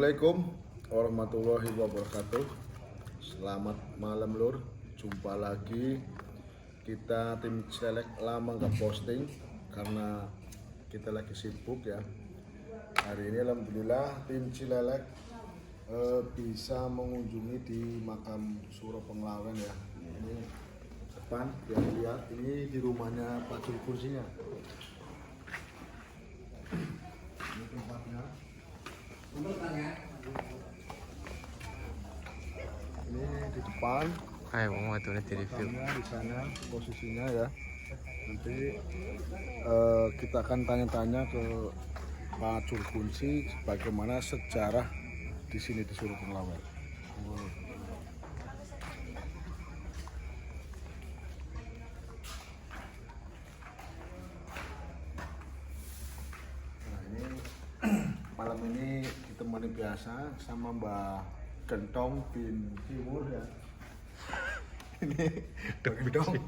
Assalamualaikum warahmatullahi wabarakatuh. Selamat malam lur. Jumpa lagi. Kita tim Cilelek lama nggak posting karena kita lagi sibuk ya. Hari ini alhamdulillah tim Cilelek bisa mengunjungi di makam Suro Penglawen ya. Ini depan biar lihat, ini di rumahnya Pak Julkursinya. Ini tempatnya. Ini di depan. Ayo mau tuh di review. Di sana posisinya ya. Nanti kita akan tanya-tanya ke Pak Julkursi bagaimana sejarah di sini di Suro Penglawen. Nah ini malam ini ditemani biasa sama Mbak Gentong bin Timur ya. Ini Mbak Gentong.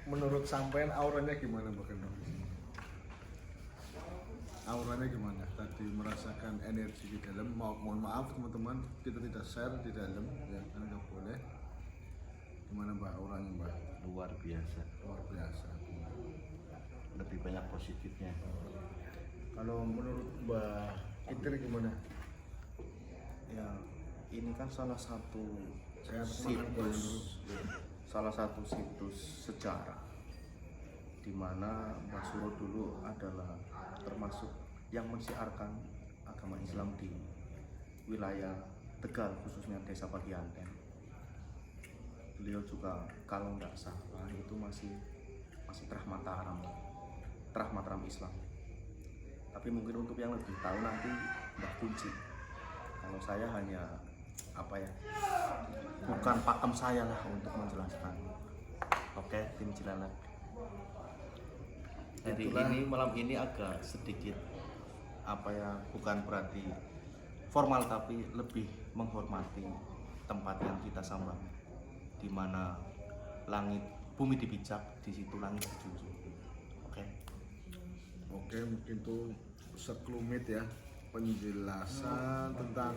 Menurut sampean auranya gimana Mbak Gentong? Auranya gimana? Tadi merasakan energi di dalam. Mohon maaf teman-teman, kita tidak share di dalam ya, karena nggak boleh. Gimana Mbak auranya Mbak? Luar biasa, Luar biasa. lebih banyak positifnya. Kalau menurut Mbak Kitir gimana? Ya, ini kan salah satu Saya makan dulu. salah satu situs sejarah di mana Mbah Suro dulu adalah termasuk yang mensiarkan agama Islam di wilayah Tegal, khususnya Desa Pagianten. Beliau juga kalau nggak salah itu masih Terah Mataram Islam. Tapi mungkin untuk yang lebih tahu nanti Mbah Kunci. Kalau saya hanya bukan pakem saya lah untuk menjelaskan. Oke, tim Cilelek. Jadi ini malam ini agak sedikit bukan berarti formal tapi lebih menghormati tempat yang kita sambang, di mana langit bumi dipijak, di situ langit dijunjung. Oke, mungkin tuh sekelumit ya penjelasan tentang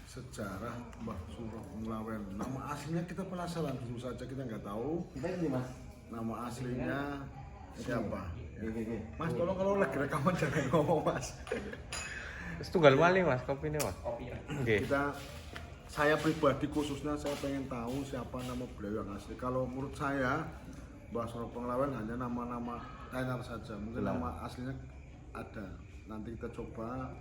sejarah Mbah Suro Penglawen. Nama aslinya kita penasaran, tentu saja kita nggak tahu. Nama aslinya siapa? Ya. Mas, tolong kalau lagi rekaman jangan ngomong Mas. Terus tunggal malih Mas, kopi ini Mas. Oke. Saya pribadi khususnya saya pengen tahu siapa nama beliau yang asli. Kalau menurut saya Mbah Suro Penglawen hanya nama-nama tenar saja. Mungkin nama aslinya ada. Nanti kita coba,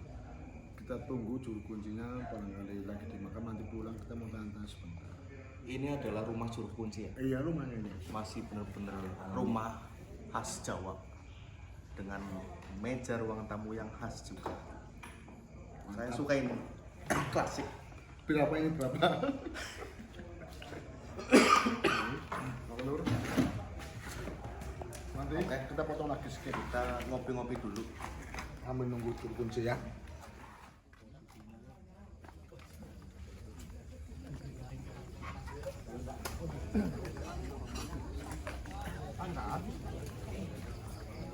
kita tunggu juru kuncinya barangkali lagi di makam, nanti pulang kita mau tanya-tanya sebentar. Ini adalah rumah juru kunci ya. Iya, rumahnya ini. Masih benar-benar rumah khas Jawa dengan meja ruang tamu yang khas juga. Saya suka ini, klasik. Berapa ini berapa? Nanti kita potong lagi sedikit. Kita ngopi-ngopi dulu. Kami nunggu juru kunci ya.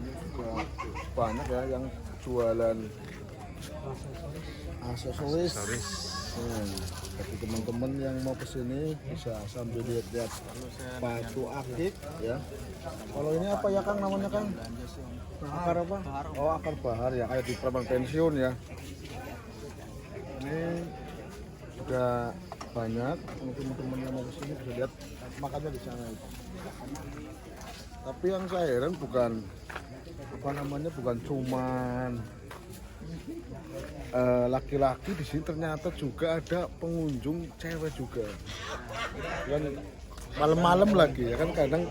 Ini juga banyak ya yang jualan aksesoris. Jadi teman-teman yang mau kesini bisa sambil lihat-lihat batu akik ya. Kalau ini apa ya Kang namanya Kang? Akar apa? Oh, akar bahar ya, kayak di preman pensiun ya. Ini juga banyak teman-teman yang mau kesini bisa lihat makannya di sana itu. Tapi yang saya heran bukan bukan cuman laki-laki di sini, ternyata juga ada pengunjung cewek juga. Kan malam-malam lagi ya kan, kadang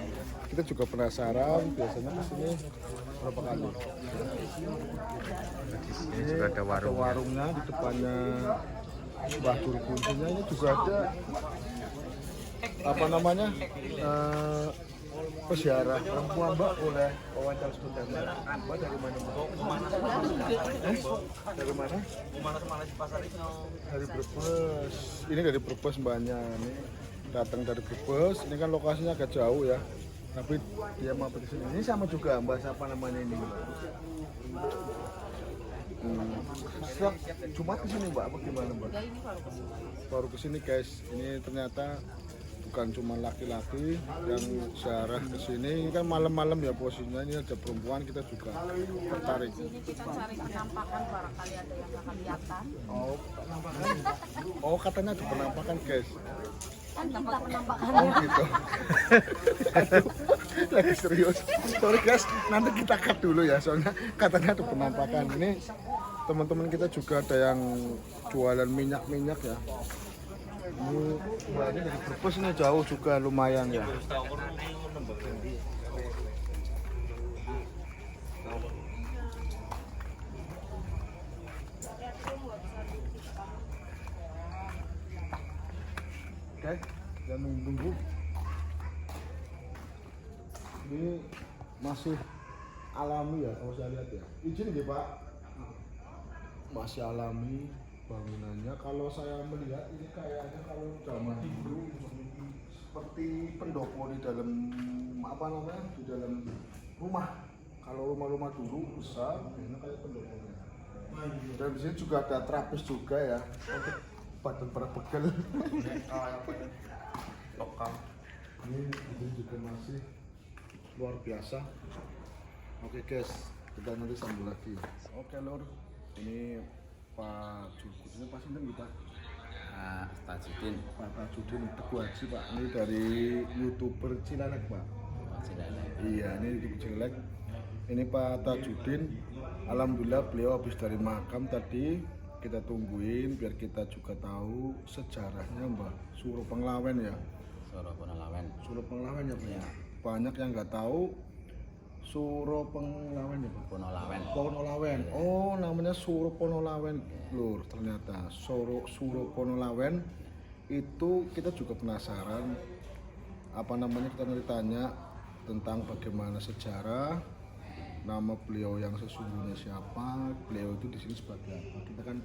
kita juga penasaran biasanya kesini berapa kali. Ini juga ada warungnya di depannya Mbah Juru Kuncinya. Ini juga ada peziarah perempuan Mbak, boleh wawancara sebentar Mbak, dari mana Mbak? Dari mana? Dari Brebes. Ini dari Brebes Mbaknya nih, datang dari Brebes. Ini kan lokasinya agak jauh ya, tapi dia mau ke sini. Ini sama juga Mbak, siapa namanya ini Mbak? Setiap Jumat kesini Mbak, apa gimana Mbak? Ya ini baru kesini. Baru kesini guys, ini ternyata bukan cuma laki-laki yang ziarah kesini. Ini kan malam-malam ya posisinya, ini ada perempuan, kita juga tertarik. Sini kita cari penampakan barangkali ada yang nggak kelihatan. Oh, penampakan. Oh, katanya ada penampakan guys. Kan tempat penampakan. Oh gitu. Aduh, lagi serius. Sorry guys, nanti kita cut dulu ya, soalnya katanya ada penampakan. Ini teman-teman kita juga ada yang jualan minyak-minyak ya. Ini mbaknya dari Brebes ini jauh juga lumayan ya. Oke, dan nunggu. Ini masih alami ya kalau saya lihat ya. Izin nggih Pak. Masih alami bangunannya. Kalau saya melihat ini kayaknya kalau zaman dulu seperti pendopo di dalam apa namanya, di dalam rumah. Kalau rumah-rumah dulu besar, ini kayak pendoponya. Dan di sini juga ada terapis juga ya. Untuk badan para pegel. Lokal. Ini juga masih luar biasa. Oke guys, kita nanti sambung lagi. Oke Lur, ini Pak Jurkus ini pasti kita Tajudin. Pak Tajudin Teguh Haji Pak. Ini dari YouTuber Cilalek Pak. Iya, ini YouTuber Cilalek. Ini Pak Tajudin. Alhamdulillah beliau habis dari makam tadi. Kita tungguin biar kita juga tahu sejarahnya Mbak Suro Penglawen ya. Suro Penglawen. Suro Penglawen ya Pak. Ya. Banyak yang nggak tahu Suro Penglawen ya Pak. Ponolawen. Ponolawen. Oh, namanya Suro Ponolawen. Lur, ternyata Suro Ponolawen itu kita juga penasaran apa namanya, kita nanti tanya tentang bagaimana sejarah, nama beliau yang sesungguhnya siapa, beliau itu di sini sebagai apa. Kita kan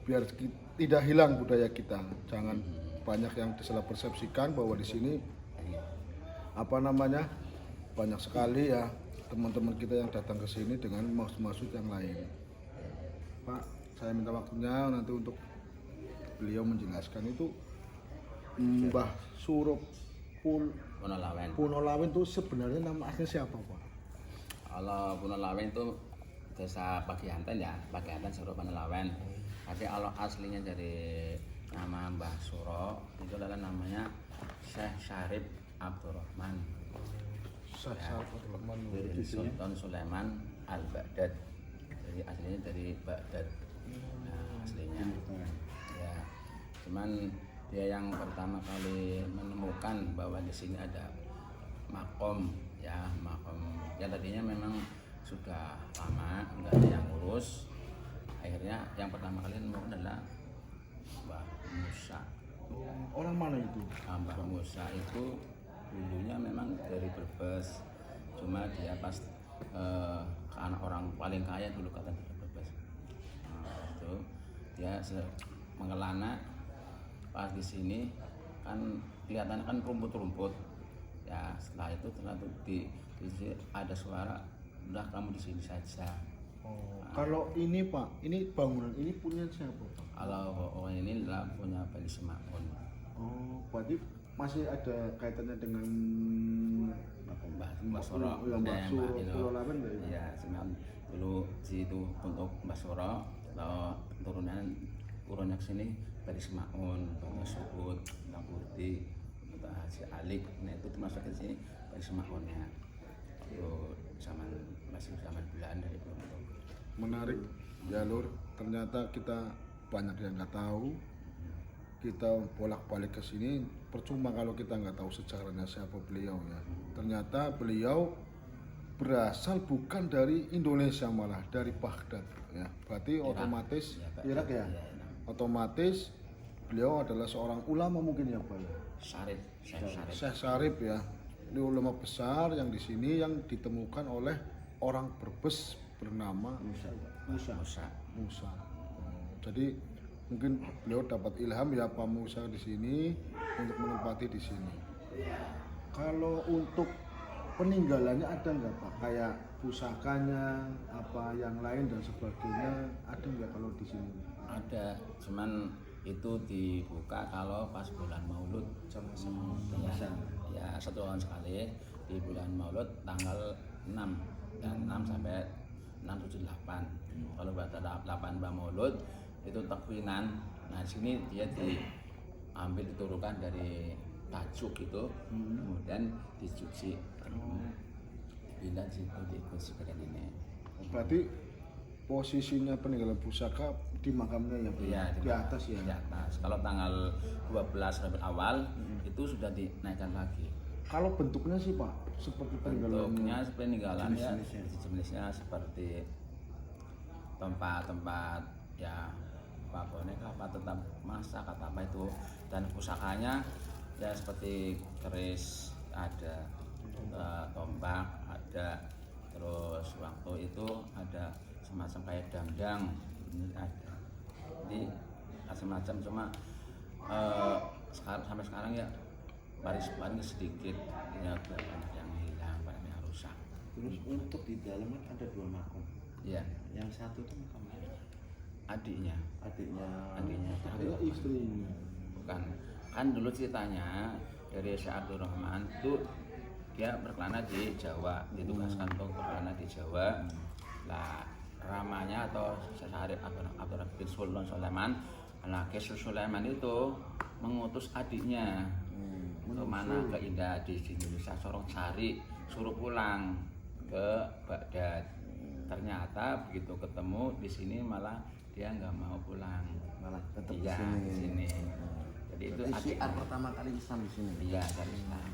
biar tidak hilang budaya kita. Jangan banyak yang disalah persepsikan bahwa di sini apa namanya, banyak sekali ya teman-teman kita yang datang ke sini dengan maksud-maksud yang lain. Pak, saya minta waktunya nanti untuk beliau menjelaskan itu Mbah Suro Ponolawen itu sebenarnya nama aslinya siapa Pak? Kalau Ponolawen itu desa Pagianten ya, Pagianten Suro Ponolawen. Tapi kalau aslinya dari nama Mbah Suro itu adalah namanya Syekh Syarif Abdurrahman. Syekh Syarif Abdurrahman Dari Sultan Sulaiman Al-Baghdad. Jadi aslinya dari Baghdad. Nah, aslinya. Ya. Cuman dia yang pertama kali menemukan bahwa di sini ada makom ya, makom yang tadinya memang sudah lama nggak ada yang ngurus. Akhirnya yang pertama kali menemukan adalah Mbah Musa. Orang mana itu? Mbah Musa itu dulunya memang dari Brebes, cuma dia pas anak orang paling kaya dulu kata dari Brebes. Nah, itu dia mengelana pas di sini kan kelihatannya kan rumput-rumput. Ya setelah itu ternyata di sini ada suara, udah kamu di sini saja. Oh, kalau ini Pak, ini bangunan ini punya siapa Pak? Kalau ini adalah punya Bani Semakun. Oh, berarti masih ada kaitannya dengan Mbah Suro. Ya, Mbah Suro Ponolawen ya? Iya, cuman dulu di situ untuk Mbah Suro, lalu turunnya ke sini Bani Semakun, Bani Subut, Bang Putih, Haji Alik. Nah itu termasuk ke sini Bani Semakunnya. Itu masih zaman Belanda itu. Menarik ya Lur, ternyata kita banyak yang nggak tahu. Kita bolak-balik ke sini percuma kalau kita nggak tahu sejarahnya siapa beliau ya. Ternyata beliau berasal bukan dari Indonesia, malah dari Baghdad ya. Berarti otomatis Irak ya. Otomatis beliau adalah seorang ulama mungkin ya Pak ya. Syekh Syarif ya. Ini ulama besar yang di sini yang ditemukan oleh orang Brebes bernama Musa. Jadi mungkin beliau dapat ilham ya Pak Musa di sini untuk menempati di sini. Kalau untuk peninggalannya ada nggak Pak? Kayak pusakanya, apa yang lain dan sebagainya ada nggak kalau di sini? Ada, cuman itu dibuka kalau pas bulan Maulud. Ya, 1 tahun sekali di bulan Maulud tanggal 6 dan 6 sampai 6, 7, 8. Kalau pada 8 Maulud itu takwinan. Nah, di sini dia diambil diturunkan dari tajuk itu, kemudian dicuci, dipindah situ diikut sebagian ini. Berarti posisinya peninggalan pusaka di makamnya yang Iya, di atas ya. Di atas. Kalau tanggal 12 Rabiul Awal itu sudah dinaikkan lagi. Kalau bentuknya sih Pak, seperti Bentuknya peninggalan peninggalannya jenisnya seperti tempat-tempat ya apa boneka apa tetap masa kata apa itu, dan pusakanya ya seperti keris ada, tombak ada, terus waktu itu ada semacam kayak dangdang ini ada, jadi macam-macam, cuma sampai sekarang ya paling sedikit ya, banyak yang hilang, banyak yang rusak. Terus untuk di dalam kan ada 2 makam. Ya, Yang satu itu makam adiknya adiknya. Adanya istrinya. bukan, kan dulu ceritanya dari Syekh Abdul Rahman itu dia berkelana di Jawa, ditugaskan untuk berkelana di Jawa. Nah, ramanya atau Syekh Abdul Rahman bin Sulaiman, anaknya Sulaiman itu mengutus adiknya kemana, ke Indah di Indonesia, sorong cari, suruh pulang ke Baghdad. Ternyata begitu ketemu di sini malah dia nggak mau pulang, Malah tetap iya, di di sini. sini. Jadi itu Berarti syiar adiknya. pertama kali Islam di sini. Iya, dari Islam.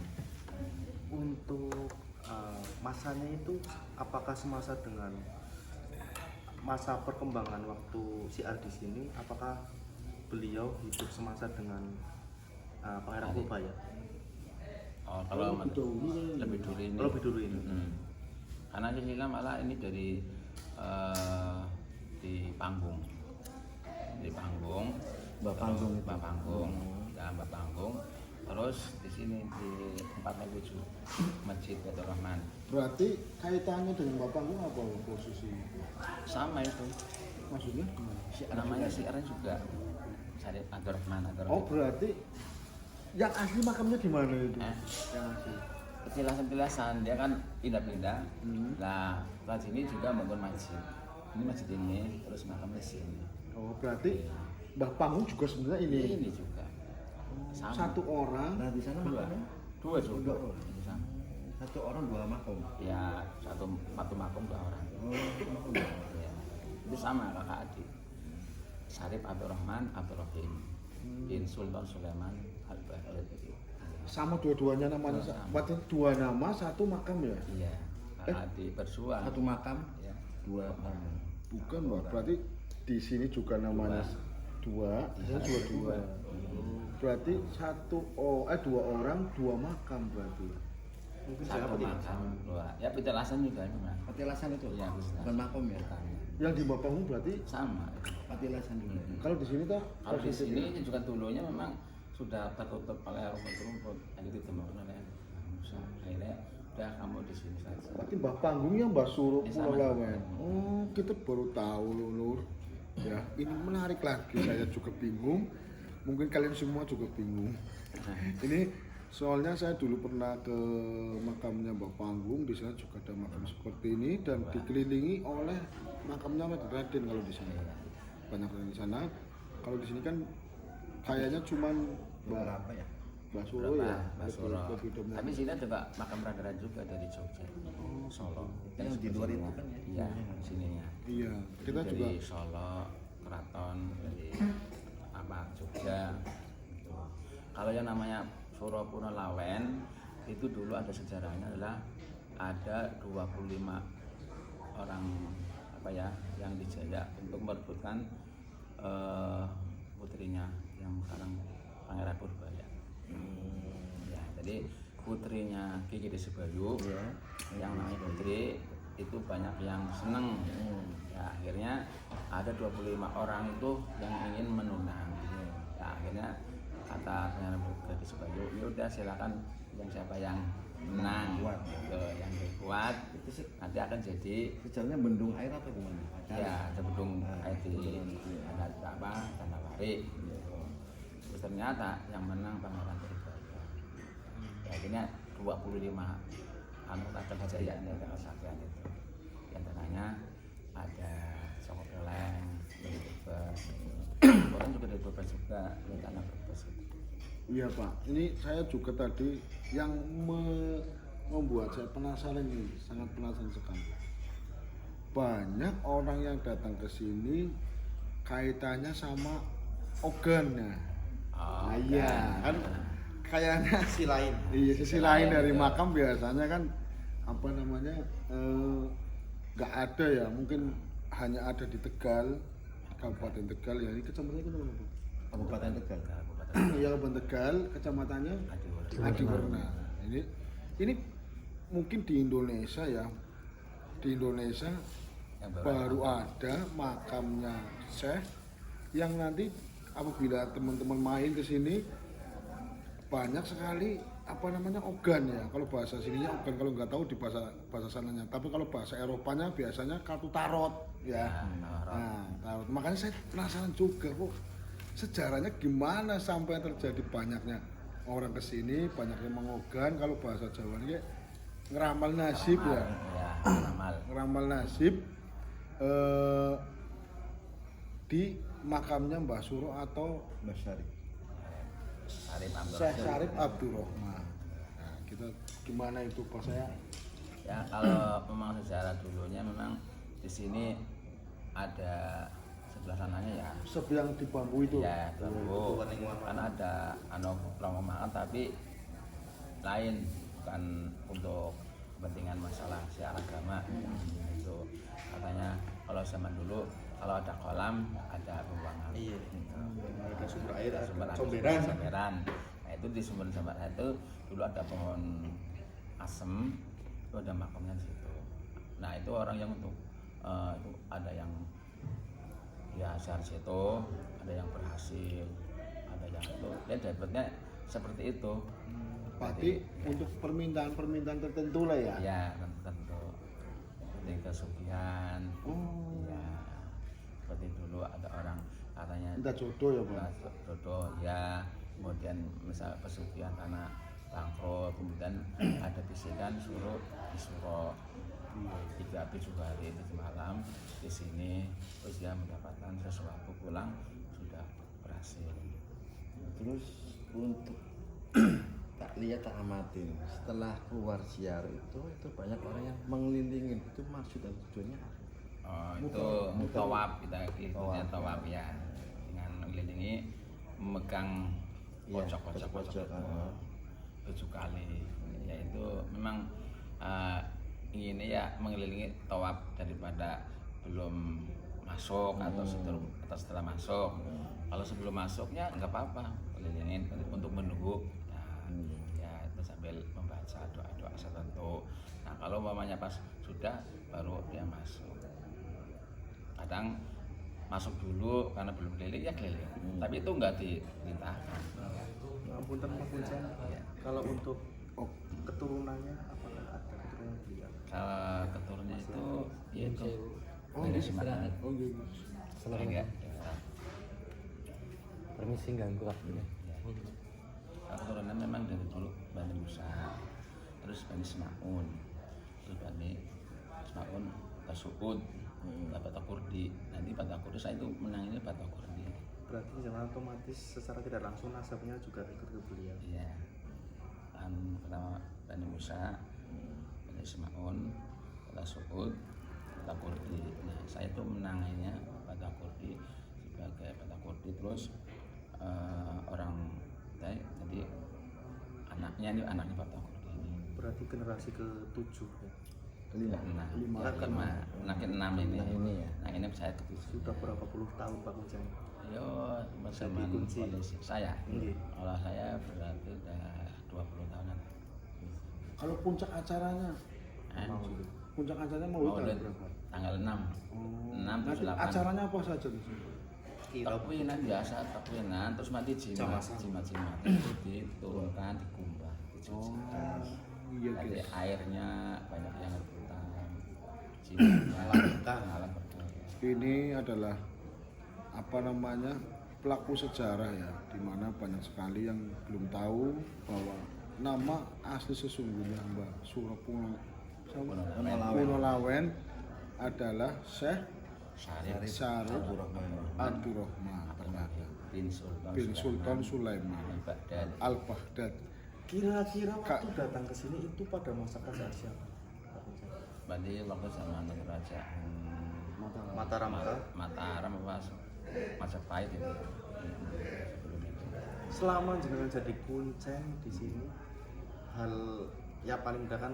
Untuk masanya itu apakah semasa dengan masa perkembangan waktu syiar di sini? Apakah beliau hidup semasa dengan Pangeran Purbaya? Oh, kalau Lebih dahulu kan? lebih dulu ini. Lebih dulu ini. Karena Sila malah ini dari di panggung, Mbak Panggung itu. Mbak Panggung, ya Mbak Panggung. Terus di sini di tempat menuju Masjid Baitur Rahman. Berarti kaitannya dengan Bapak Panggung apa posisi? Sama itu, Maksudnya? namanya syiarnya juga Syarif Abdul Rahman. Oh berarti yang asli makamnya di mana itu? Yang asli. Petilasan-petilasan dia kan pindah-pindah. Nah, di sini juga bangun masjid. Ini masjid ini, terus makam di sini. Oh berarti Mbah Panggung juga sebenarnya ini. Ini juga. Sama. Satu orang. Nah di sana Dua. makamnya Dua juga. Dua. Ini sama. 1 orang 2 makam. Ya, satu makam 2 orang. Ya. Itu sama kakak adik. Syarif Abdul Rahman Abdul Rahim bin Sultan Sulaiman Al-Baghdad. Sama dua-duanya namanya. Sama. Berarti 2 nama, 1 makam ya? Iya, kakak adik bersuara. 1 makam, Ya. 2 orang. Bukan Mbak, berarti di sini juga namanya 2, Iya, juga 2. Berarti 2 orang 2 makam berarti. Satu makam 2. Ya, petilasan juga memang. Petilasan itu? Iya, Bukan makam ya? Bukan. Yang di Mbah Panggung berarti Sama. Petilasan juga. kalau di sini tuh Kalau di sini juga dulunya memang sudah tertutup oleh rumput-rumput, yang itu ditemukan oleh Musa. Akhirnya udah kamu di sini saja. berarti Mbah Panggungnya Mbah Suruh Ini Pulau sama. Lawen. Oh, kita baru tahu Lur. Ya, ini menarik lagi. Saya juga bingung. Mungkin kalian semua juga bingung. Ini soalnya saya dulu pernah ke makamnya Mbah Panggung, di sana juga ada makam seperti ini dan dikelilingi oleh makamnya Raden kalau di sana. Banyak Raden di sana. Kalau di sini kan kayaknya cuman Berapa ya? Mbah Suruh ya. Basuro. Lebih dominan. Tapi sini juga makam Raden juga dari Jogja, Solo. Yang di luar itu kan ya? Iya, sininya. Iya, kita Dari juga Solo, Keraton, dari apa Jogja. Gitu. Kalau yang namanya Suro Puno Lawen itu dulu ada sejarahnya adalah ada 25 orang apa ya yang dijajah untuk merebutkan putrinya yang sekarang Pangeran Purbaya. Ya, jadi putrinya Ki Gede Sebayu yang namanya Putri itu banyak yang seneng. Ya, akhirnya ada 25 orang itu yang ingin menunggang. Ya, akhirnya kata Pangeran Gede Sebayu, ya udah silakan yang siapa yang menang gitu. Yang lebih kuat itu nanti akan jadi Sejarahnya bendung air apa gimana? ya ada bendung air di ada tanah warik gitu. Terus ternyata yang menang Pangeran Tribaya. Ya akhirnya 25 anggota kerajaan dari kesaktian itu. Di antaranya ada Soko Peleng, dari Brebes, orang juga dari Brebes juga, dari tanah Brebes. Iya Pak, ini saya juga tadi yang membuat saya penasaran ini, sangat penasaran sekali. Banyak orang yang datang ke sini kaitannya sama ogannya. Oh, Nah, iya kan kayaknya Sisi lain. iya sisi lain dari makam biasanya kan apa namanya nggak ada ya, mungkin hanya ada di Tegal, Kabupaten Tegal ya. Ini kecamatannya itu mana Pak? Kabupaten Tegal. Ya Kabupaten Tegal, kecamatannya Adiwarna. Ini mungkin di Indonesia ya, di Indonesia yang baru ada makamnya Syekh yang nanti apabila teman-teman main ke sini banyak sekali apa namanya ogan ya. Kalau bahasa sininya ogan, kalau nggak tahu di bahasa sananya. Tapi kalau bahasa Eropanya biasanya kartu tarot ya. Nah, tarot. Makanya saya penasaran juga kok sejarahnya gimana sampai terjadi banyaknya orang ke sini, banyaknya mengogan. Kalau bahasa Jawa ini ngeramal nasib ya. Ngeramal nasib di makamnya Mbah Suro atau Mbak Syarif. Syekh Syarif Abdurrahman. Nah, kita gimana itu Pak saya? Ya kalau memang sejarah dulunya memang di sini ada sebelah sananya ya. Sebelah di bambu itu. Ya bambu. Karena ada rombongan tapi lain, bukan untuk kepentingan masalah siar agama. Itu katanya kalau zaman dulu kalau ada kolam ada pembuangan. Iya. Ada sumber air, ada Sumber comberan. Nah itu di sumber air itu dulu ada pohon asem, itu ada makamnya di situ. Nah itu orang yang untuk itu ada yang ya syar situ, ada yang berhasil, ada yang itu, dan dapatnya seperti itu. Berarti untuk permintaan tertentu lah ya. Ya tentu seperti kesugihan. Ya seperti dulu ada orang katanya Minta jodoh ya Pak. jodoh ya, kemudian misal pesugihan karena bangkrut, kemudian ada bisikan disuruh 3-7 hari 7 malam di sini, terus dia mendapatkan sesuatu pulang sudah berhasil. Terus untuk tak lihat tak amatin, setelah keluar ziarah itu banyak orang yang mengelilingin. Itu maksud dan tujuannya apa? Oh, itu tawaf, kita istilahnya tawaf ya, dengan mengelilingi, memegang pojok-pojok 7 kali, yaitu memang ini ya mengelilingi tawaf daripada belum masuk atau setelah masuk. Kalau sebelum masuknya nggak apa-apa, kelilingin untuk menunggu ya itu sambil membaca doa-doa tertentu. Nah kalau umpamanya pas sudah baru dia masuk. Kadang masuk dulu karena belum keliling ya keliling, tapi itu nggak diperintahkan. Punten Pak Punten. Kalau untuk keturunannya apakah ada keturunan beliau? Kalau keturunannya itu yaitu dari Semarang. Oh gitu. Enggak. Permisi ganggu waktunya. Kalau keturunan memang dari dulu Bani Musa, terus Bani Semaun, terus Bani Semaun Basuud, Bata Kurdi. Nanti Bata Kurdi saya itu menanginnya Bata Kurdi. Berarti jangan otomatis secara tidak langsung nasabnya juga ikut ke beliau. Iya. Kan pertama Bani Musa, Bani Semaun, Bata Suud, Bata Kurdi. Nah saya itu menanginnya Bata Kurdi sebagai Bata Kurdi, terus orang jadi anaknya ini anaknya Bata Kurdi ini. Berarti generasi ke-7 ya. Lima. Anak ke-6 ini. ya. Nah ini saya ke-7. Sudah berapa puluh tahun Pak Punten? Yo bersama kunci. polisi saya. Iya. Kalau saya berarti udah 20 tahunan. Kalau puncak acaranya, puncak acaranya mau Maulid berapa? tanggal 6. 6 Nanti 7 8. acaranya apa saja di sini? Takwinan biasa, terus mati jimat itu diturunkan, dikumbah, dicuci. Iya Nanti guys. airnya banyak yang rebutan. Sini alam berkah. Ini adalah apa namanya pelaku sejarah ya, dimana banyak sekali yang belum tahu bahwa nama asli sesungguhnya Mbah Suro Punolawen adalah Syekh Syarif Syarif Abdurrahman. Abdurrahman ternyata bin bin Sultan Sulaiman Baghdad. Al-Baghdad. Kira-kira waktu datang ke sini itu pada masa kerajaan siapa? Berarti waktu zaman kerajaan Mataram kah? Mataram apa Majapahit itu. Sebelum itu. Selama jenengan jadi kuncen di sini, hal yang paling mudah kan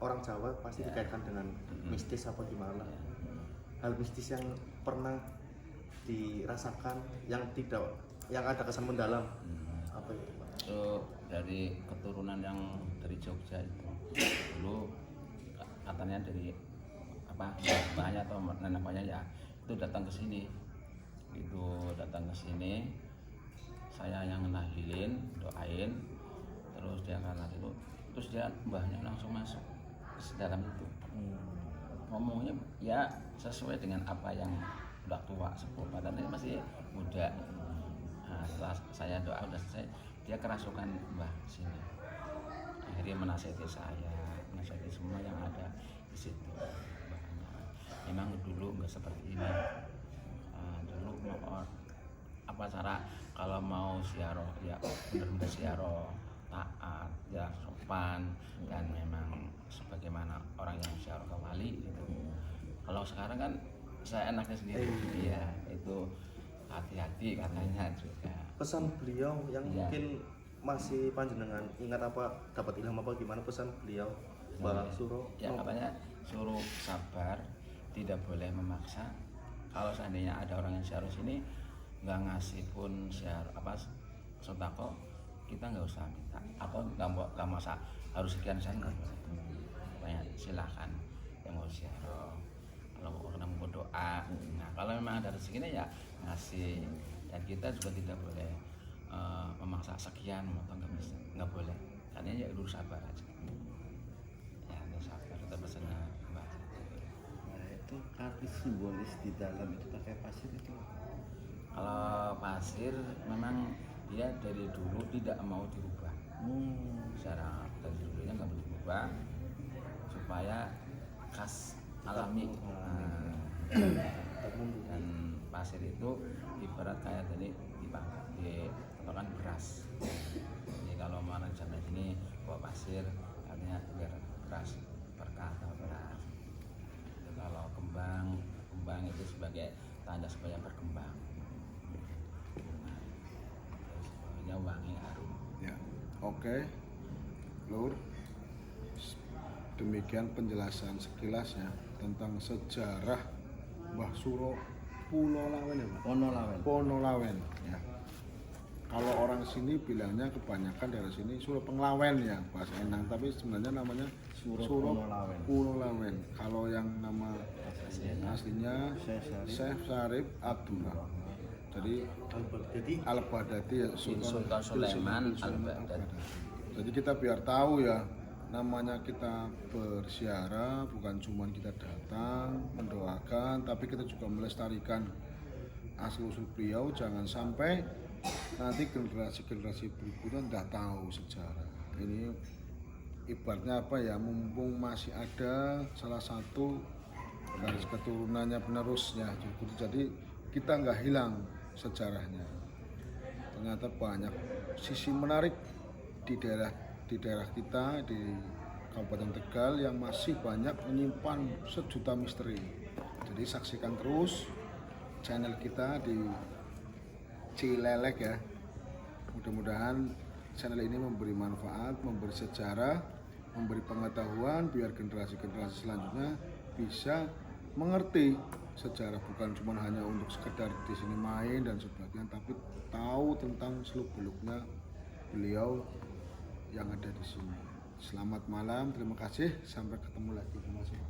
orang Jawa pasti Ya. dikaitkan dengan mistis apa gimana. Hal mistis yang pernah dirasakan yang ada kesan mendalam apa itu Pak? Itu dari keturunan yang dari Jogja itu dulu katanya dari apa mbahnya atau nenek moyangnya ya itu datang ke sini, itu datang ke sini saya yang nahilin doain terus dia karena itu terus dia mbahnya langsung masuk ke dalam itu ngomongnya ya sesuai dengan apa yang udah tua sepuh padahal ini masih muda. Nah, setelah saya doa udah selesai dia kerasukan mbah sini akhirnya menasihati saya menasihati semua yang ada di situ. Makanya memang dulu nggak seperti ini. Dulu mau apa cara kalau mau siaroh ya benar-benar siaroh taat ya sopan dan memang sebagaimana orang yang siaroh ke wali gitu. Kalau sekarang kan saya enaknya sendiri ya itu hati-hati katanya juga. Pesan beliau yang Iya. mungkin masih panjenengan ingat apa dapat ilham apa gimana pesan beliau Mbah Suro? Ya katanya suruh sabar, tidak boleh memaksa. Kalau seandainya ada orang yang siaroh sini nggak ngasih pun siaroh apa sodako, kita nggak usah minta atau nggak masa harus sekian saya nggak boleh. Pokoknya silahkan yang mau siaroh. Kalau mau doa, nah kalau memang ada rezekinya ya ngasih dan kita juga tidak boleh memaksa sekian atau nggak boleh karena ya dulu sabar aja ya harus sabar kita pesannya mbak. Nah, itu arti simbolis di dalam itu pakai pasir itu. Kalau pasir memang dia dari dulu tidak mau dirubah secara dari dulunya nggak mau dirubah supaya khas alami. Dan pasir itu ibarat kayak tadi dipangkat beras. Jadi kalau mana zaman ini bawa pasir artinya biar beras berkah atau beras. Jadi kalau kembang itu sebagai tanda supaya berkembang. Terus baunya wangi harum. Ya, oke, Lur. Demikian penjelasan sekilasnya tentang sejarah Mbah Suro Punolawen ya Pak? Punolawen ya. Kalau orang sini bilangnya kebanyakan dari sini Suro Penglawen ya bahasa Enang, tapi sebenarnya namanya Suro Punolawen. Kalau yang nama aslinya Syekh Syarif Abdurrahman. Jadi Al-Baghdadi ya, Sultan Sulaiman Al-Baghdadi. Jadi kita biar tahu ya, namanya kita berziarah bukan cuma kita datang mendoakan, tapi kita juga melestarikan asal-usul beliau. Jangan sampai nanti generasi-generasi berikutnya tidak tahu sejarah. Ini ibaratnya apa ya, mumpung masih ada salah satu garis keturunannya penerusnya, jadi kita nggak hilang sejarahnya. Ternyata banyak sisi menarik di daerah kita di Kabupaten Tegal yang masih banyak menyimpan sejuta misteri. Jadi saksikan terus channel kita di Cilelek ya. Mudah-mudahan channel ini memberi manfaat, memberi sejarah, memberi pengetahuan biar generasi-generasi selanjutnya bisa mengerti sejarah, bukan cuma hanya untuk sekedar di sini main dan sebagainya, tapi tahu tentang seluk-beluknya beliau yang ada di sini. Selamat malam, terima kasih, sampai ketemu lagi. Terima kasih.